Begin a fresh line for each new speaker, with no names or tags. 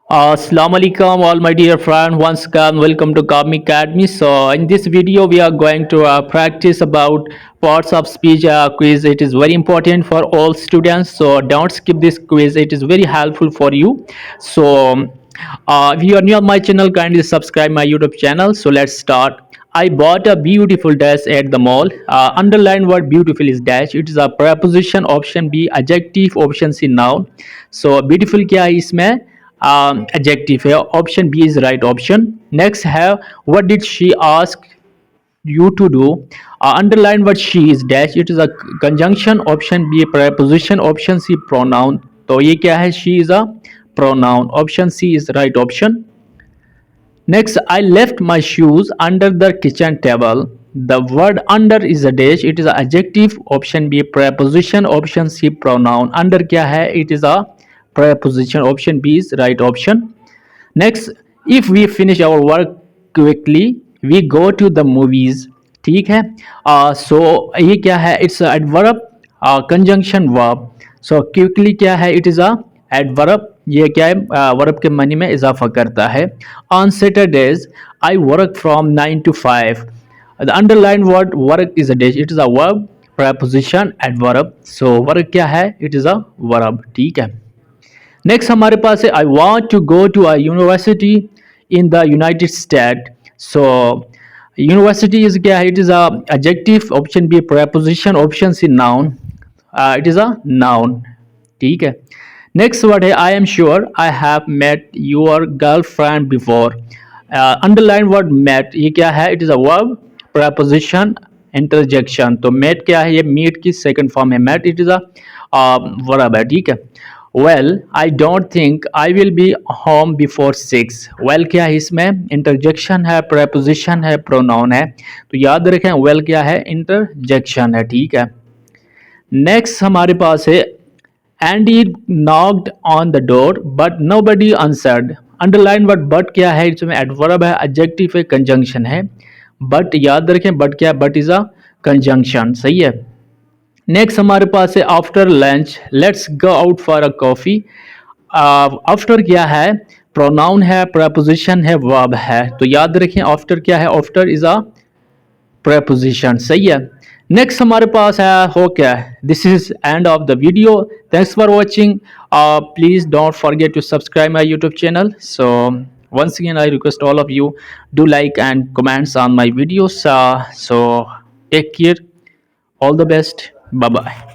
Assalamu alaikum, all my dear friend. Once again, welcome to Kami Academy. So, in this video, we are going to practice about parts of speech quiz. It is very important for all students. So, don't skip this quiz. It is very helpful for you. So, if you are new on my channel, kindly subscribe my YouTube channel. So, let's start. I bought a beautiful dress at the mall. Underline word beautiful is dash. It is a preposition. Option B adjective. Option C noun. So, beautiful क्या है इसमें adjective है option B is right option next है what did she ask you to do underline what she is dash it is a conjunction option b preposition option c pronoun तो ये क्या है she is a pronoun option c is right option next I left my shoes under the kitchen table the word under is a dash it is a adjective option b preposition option c pronoun under क्या है it is a preposition option b is right option next if we finish our work quickly we go to the movies ठीक है सो ये क्या है it's adverb conjunction verb so quickly क्या है it is a adverb ये क्या है वर्ब के मानी में इजाफा करता है on Saturdays I work from 9 to 5 the underline word work is a days it is a verb preposition adverb so work क्या है इट इज अ वर्ब ठीक है नेक्स्ट हमारे पास है I want to go to a university in the united state so university is क्या है it is a adjective option B preposition option C noun it is a noun ठीक है next word है I am sure I have met your girlfriend before underline word met ये क्या है it is a verb preposition interjection तो met क्या है ये मीट की सेकंड फॉर्म है met it is a verb है ठीक है well I don't think I will be home before 6 well क्या है इसमें इंटरजेक्शन है preposition है प्रोनाउन है तो याद रखें वेल क्या है इंटरजेक्शन है ठीक है नेक्स्ट हमारे पास है and he knocked on the door but nobody answered underline word but क्या है इसमें एडवर्ब है एडजेक्टिव है कंजंक्शन है बट याद रखें बट क्या है बट इज अ कंजंक्शन सही है नेक्स्ट हमारे पास है after lunch let's go out for a coffee after क्या है प्रोनाउन है preposition है वर्ब है तो याद रखें आफ्टर क्या है आफ्टर इज अ preposition सही है नेक्स्ट हमारे पास है हो क्या this is end of the video thanks for watching please don't forget to subscribe my YouTube channel so once again I request all of you do like and comments on my videos so take care all the best bye bye